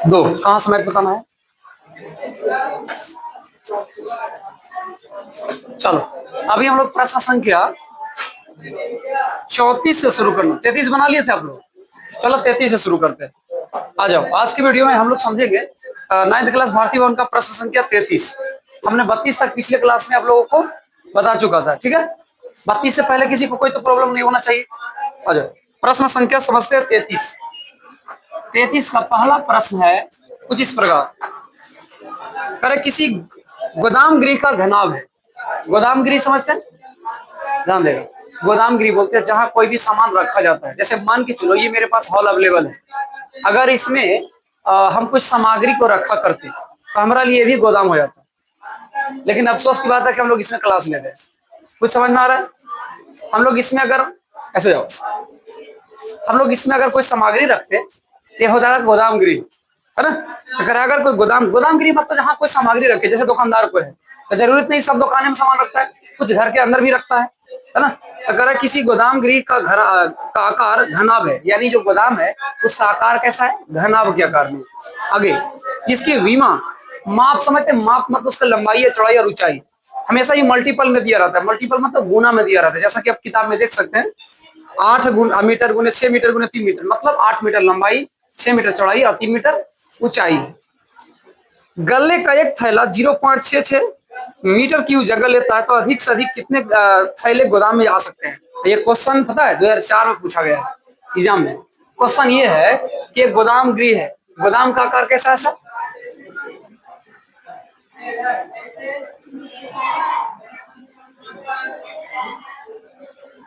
दो कहाँ समेत बताना है। चलो अभी हम लोग प्रश्न संख्या 34 से शुरू करना। 33 बना लिए थे आप लोग, चलो 33 से शुरू करते हैं। आ जाओ, आज की वीडियो में हम लोग समझेंगे 9th क्लास भारतीय वन का प्रश्न संख्या 33। हमने 32 तक पिछले क्लास में आप लोगों को बता चुका था, ठीक है। 32 से पहले किसी को कोई तो प्रॉब्लम नहीं होना चाहिए। आ जाओ, प्रश्न संख्या समझते हैं 33। 33 का पहला प्रश्न है कुछ इस प्रकार, करे किसी गोदाम गृह का घनाभ है। गोदाम गृह समझते हैं, ध्यान देगा। गोदाम गृह बोलते हैं जहां कोई भी सामान रखा जाता है। जैसे मान के चलो ये मेरे पास हॉल अवेलेबल है, अगर इसमें हम कुछ सामग्री को रखा करते तो हमारा लिए भी गोदाम हो जाता। लेकिन अफसोस की बात है कि हम लोग इसमें क्लास लेते हैं। कुछ समझ में आ रहा है? हम लोग इसमें अगर ऐसे जाओ, हम लोग इसमें अगर कोई सामग्री रखते ये हो जाएगा गोदाम गृह, है ना। अगर कोई गोदाम गृह मतलब जहाँ कोई सामग्री रखे, जैसे दुकानदार को है तो जरूरत नहीं सब दुकान में सामान रखता है, कुछ घर के अंदर भी रखता है ना। अगर किसी गोदाम गृह का घर का आकार घनाभ है, यानी जो गोदाम है उसका आकार कैसा है, घनाभ के आकार में। आगे जिसकी विमा माप समझते, माप मतलब उसका लंबाई है, चौड़ाई और ऊंचाई हमेशा ही मल्टीपल में दिया रहता है। मल्टीपल मतलब गुना में दिया रहता है, जैसा कि आप किताब में देख सकते हैं 8 मीटर गुने 6 मीटर गुने 3 मीटर, मतलब 8 मीटर लंबाई, 6 मीटर चौड़ाई और 3 मीटर ऊंचाई। गल्ले का एक थैला 0.66 मीटर की जगह लेता है तो अधिक से अधिक कितने थैले गोदाम में आ सकते हैं। ये क्वेश्चन पता है 2004 में पूछा गया है एग्जाम में। क्वेश्चन ये है कि एक गोदाम गृह है, गोदाम का आकार कैसा है सर,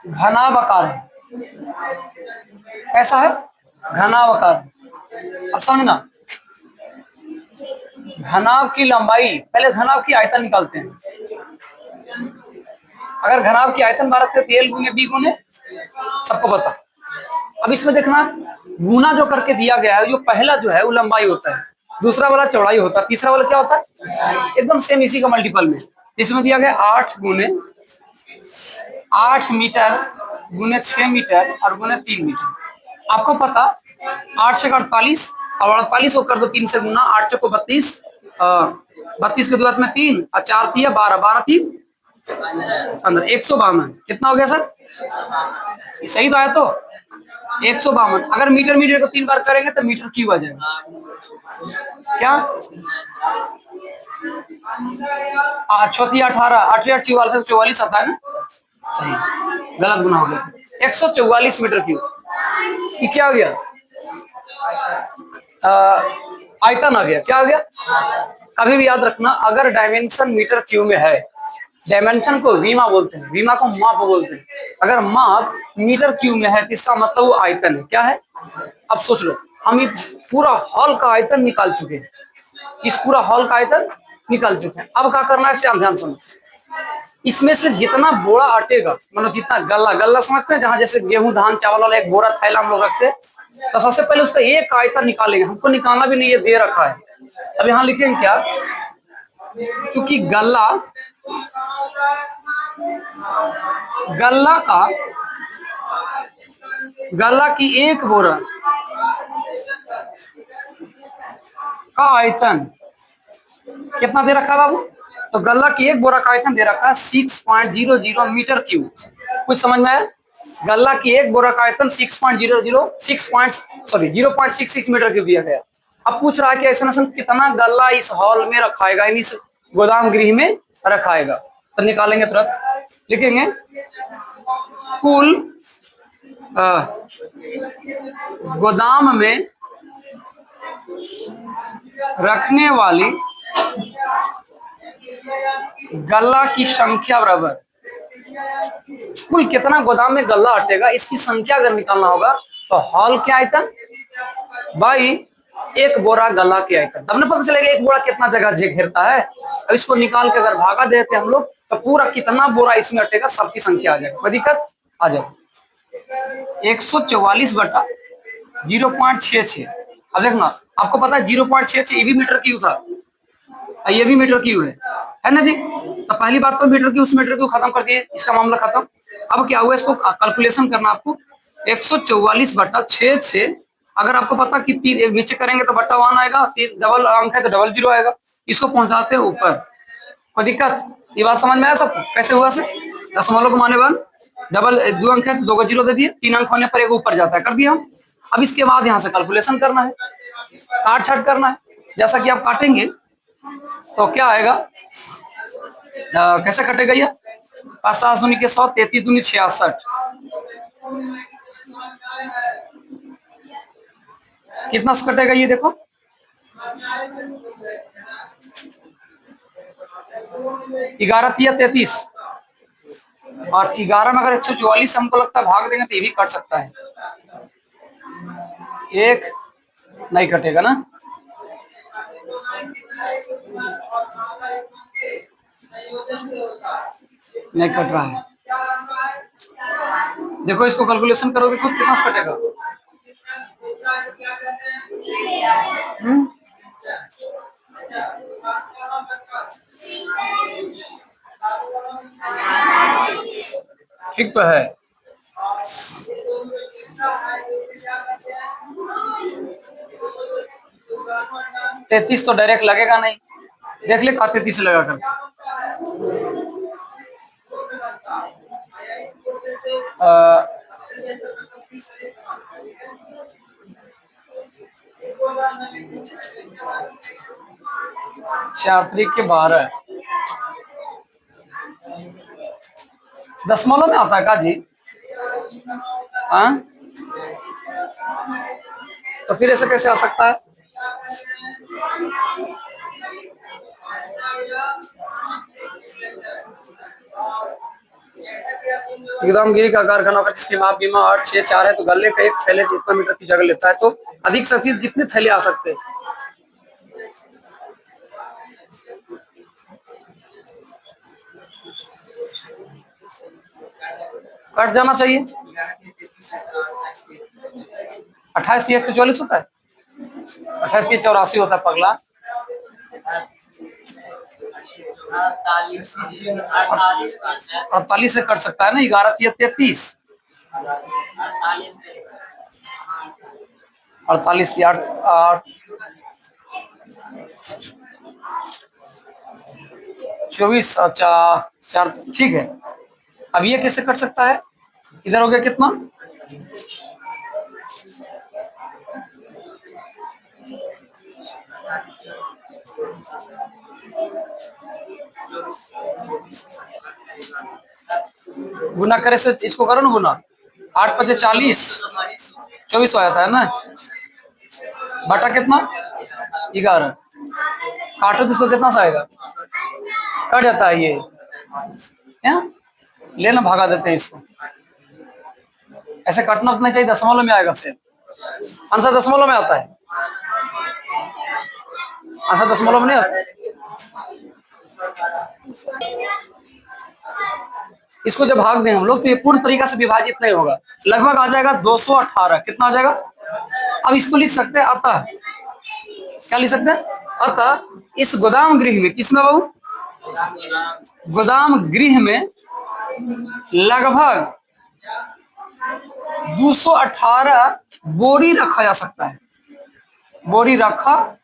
घनाभ आकार है। कैसा है, घनाभ आकार। अब समझना, घनाभ की लंबाई, पहले घनाभ की आयतन निकालते हैं। अगर घनाभ की आयतन बात करते हैं एल गुने बी गुने, सबको पता। अब इसमें देखना गुना जो करके दिया गया है, जो पहला जो है वो लंबाई होता है, दूसरा वाला चौड़ाई होता है, तीसरा वाला क्या होता है, एकदम सेम इसी का मल्टीपल में। इसमें दिया गया 8 मीटर गुने 6 मीटर और गुने 3 मीटर। आपको पता 8 से 48 और 48 को कर दो 3 से गुना, 8 से को 32, 32 के दूर में 3 और 4 3 12, 12 3 15, 152। कितना हो गया सर, ये सही तो है। तो 152 अगर मीटर मीटर को 3 बार करेंगे तो मीटर क्यूब आ जाएगा। क्या 18 48 44 आता है ना, सही, गलत गुना हो गया। 144 मीटर क्यूब, ये क्या हो गया, आयतन आ गया। क्या आ गया, कभी भी याद रखना अगर डायमेंशन मीटर क्यूब में है, डायमेंशन को विमा बोलते हैं, विमा को माप बोलते हैं। अगर माप मीटर क्यूब में है तो इसका मतलब वो आयतन है। क्या है, अब सोच लो, हम ये पूरा हॉल का आयतन निकाल चुके हैं, इस पूरा हॉल का आयतन निकाल चुके हैं। अब क्या करना है, श्याम ध्यान सुनो, इसमें से जितना बोरा अटेगा, मतलब जितना गल्ला, गल्ला समझते हैं जहां जैसे गेहूं धान चावल वाला एक बोरा थैला हम लोग रखते हैं, तो सबसे पहले उसका एक आयतन निकालेंगे। हमको निकालना भी नहीं, ये दे रखा है। अब यहाँ लिखेंगे क्या, क्योंकि गल्ला गल्ला की एक बोरा का आयतन कितना दे रखा है बाबू, तो गल्ला की एक बोरा का आयतन दे रखा है 6.00 मीटर क्यूब। कुछ समझ में आया, गल्ला की एक बोरा का आयतन 0.66 मीटर क्यूब दिया गया। अब पूछ रहा है कि ऐसा कितना गल्ला इस हॉल में रखाएगा, इस गोदाम गृह में रखाएगा। तो निकालेंगे तुरंत, लिखेंगे कुल गोदाम में रखने वाली गल्ला की संख्या बराबर कुल कितना गोदाम में गल्ला अटेगा, इसकी संख्या अगर निकालना होगा तो हॉल के आयतन बाई एक बोरा गल्ला के आयतन, तब ना पता चलेगा एक बोरा कितना जगह घेरता है। अब इसको निकाल के अगर भागा देते हम लोग तो पूरा कितना बोरा इसमें अटेगा सबकी संख्या आ जाएगी। कोई दिक्कत, आ जाओ 144 बटा 0.66। अब देखना, आपको पता है 0.66 ये भी मीटर क्यूब था, ये भी मीटर क्यूब है ना जी। तो पहली बात तो मीटर क्यूब, उस मीटर क्यूब खत्म कर दिए, इसका मामला खत्म। अब क्या हुआ, इसको कैलकुलेशन करना आपको, 144 बटा 6 अगर आपको पता कि तीन एक नीचे करेंगे तो बट्टा 1 आएगा, तीन डबल अंक है तो डबल 0 आएगा, इसको पहुंचाते हैं ऊपर। कोई दिक्कत? ये बात समझ में आया सबको कैसे हुआ? से दशमलव को माने बन डबल 2 अंक है तो 2 को 0 दे दिए, 3 अंक होने पर एक ऊपर जाता है, कर दिया हम। अब इसके बाद यहाँ से कैलकुलेशन करना है, काट छाट करना है। जैसा कि आप काटेंगे तो क्या आएगा, कैसे कटेगा ये? 5 7 दूनी के 100, 33 दूनी 66, कितना से कटेगा ये देखो, 11 तिया 33, और 11 में अगर 144 हमको लगता है भाग देंगे तो ये भी कट सकता है, एक नहीं कटेगा ना। नहीं कट रहा है, देखो इसको कैलकुलेशन करोगे खुद कितना से कटेगा। ठीक तो है। तैतीस तो डायरेक्ट लगेगा नहीं, देख ले का 33 लगा कर। चार तरीक के 12 दशमलव में आता है का जी? हाँ, तो फिर ऐसे कैसे आ सकता है? एकदम गिरी का कारखाना का जिसकी माप बीमा 8 6 4 है, तो गले का एक थैले जितना मीटर की जगह लेता है, तो अधिक से अधिक कितने थैले आ सकते हैं? कट जाना चाहिए। 28 3 144 होता है, 28 3 84 होता है पगला। 48 से कट सकता है ना, 11 3 33, 48 की 8 24, अच्छा 4, ठीक है। अब ये कैसे कट सकता है? इधर हो गया कितना, गुना करे से इसको करो ना गुना, 8 5 40, 24 हो जाता है ना, बटा कितना 11, काटो तो इसको कितना सा आएगा, कट जाता है ये, लेना भागा देते हैं इसको, ऐसे कटना उतना चाहिए, दशमलव में आएगा सेम आंसर, दशमलव में आता है आंसर, दशमलव में नहीं आता। इसको जब भाग दें हम लोग तो ये पूर्ण तरीका से विभाजित नहीं होगा, लगभग आ जाएगा 218, कितना आ जाएगा? अब इसको लिख सकते हैं अतः, क्या लिख सकते हैं? अतः इस गोदाम गृह में, किसमें बाबू? गोदाम गृह में लगभग 218 बोरी रखा जा सकता है, बोरी रखा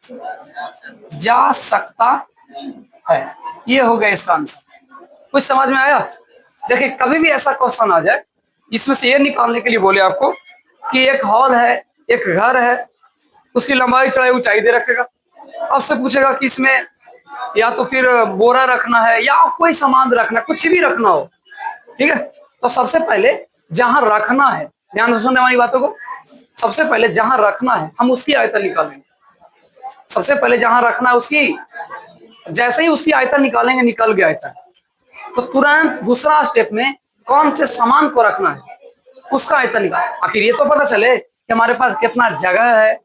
जा सकता है, ये हो गया इसका आंसर। कुछ समझ में आया? देखिए कभी भी ऐसा क्वेश्चन आ जाए इसमें से ये निकालने के लिए बोले आपको कि एक हॉल है, एक घर है, उसकी लंबाई चौड़ाई ऊंचाई दे रखेगा, अब से पूछेगा कि इसमें या तो फिर बोरा रखना है या कोई सामान रखना, कुछ भी रखना हो, ठीक है? तो सबसे पहले जहां रखना है, ध्यान से सुनने वाली बातों को, सबसे पहले जहां रखना है हम उसकी आयतन निकालेंगे, सबसे पहले जहां रखना है उसकी, जैसे ही उसकी आयतन निकालेंगे, निकल गया आयतन, तो तुरंत दूसरा स्टेप में कौन से सामान को रखना है उसका आयतन निकाल। आखिर ये तो पता चले कि हमारे पास कितना जगह है,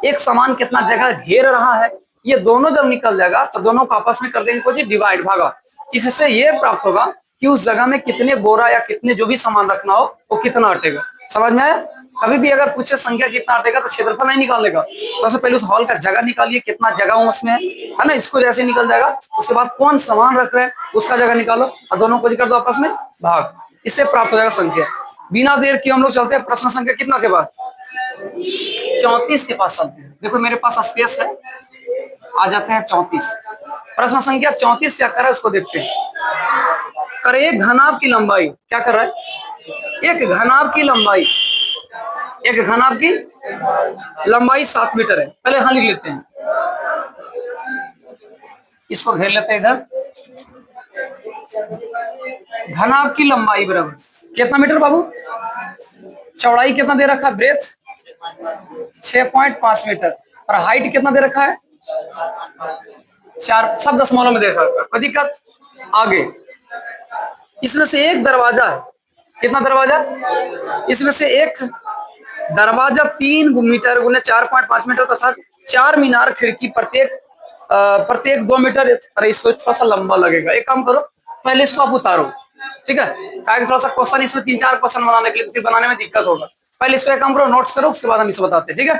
एक सामान कितना जगह घेर रहा है, ये दोनों जब निकल जाएगा तो दोनों को आपस में कर देंगे कुछ डिवाइड, भागा, इससे ये प्राप्त होगा कि उस जगह में कितने बोरा या कितने जो भी सामान रखना हो वो कितना अटेगा। समझ में आया? कभी भी अगर पूछे संख्या कितना अटेगा तो क्षेत्रफल नहीं निकालने का, सबसे पहले उस हॉल का जगह निकालिए, कितना जगह उसमें है ना, इसको जैसे निकल जाएगा, उसके बाद कौन सामान रख रहे हैं उसका जगह निकालो और दोनों को कर दो आपस में भाग, इससे प्राप्त हो जाएगा संख्या। बिना देर किए हम लोग चलते हैं प्रश्न संख्या कितना के बाद, 34 के पास चलते हैं। देखो मेरे पास स्पेस है, आ जाते हैं 34। प्रश्न संख्या 34 क्या कर रहा है उसको देखते हैं। कर एक घनाभ की लंबाई क्या कर रहा है, एक घनाभ की लंबाई, एक घनाभ की लंबाई 7 मीटर है। पहले यहां लिख लेते हैं, इसको घेर लेते हैं इधर। घनाभ की लंबाई बराबर कितना मीटर बाबू, चौड़ाई कितना दे रखा है, ब्रेथ 6.5 मीटर, और हाइट कितना दे रखा है 4, सब दशमलव में दे रखा है। कोई दिक्कत, आगे इसमें से एक दरवाजा है, कितना दरवाजा, इसमें से एक दरवाजा 3 मीटर गुने 4.5 मीटर तथा 4 मीनार खिड़की प्रत्येक 2 मीटर। अरे इसको थोड़ा सा लंबा लगेगा, एक काम करो पहले इसको आप उतारो, ठीक है, ताकि थोड़ा सा क्वेश्चन इसमें 3-4 क्वेश्चन बनाने के लिए, फिर बनाने में दिक्कत होगा। पहले इसको एक काम करो, नोट्स करो, उसके बाद हम इसे बताते हैं, ठीक है।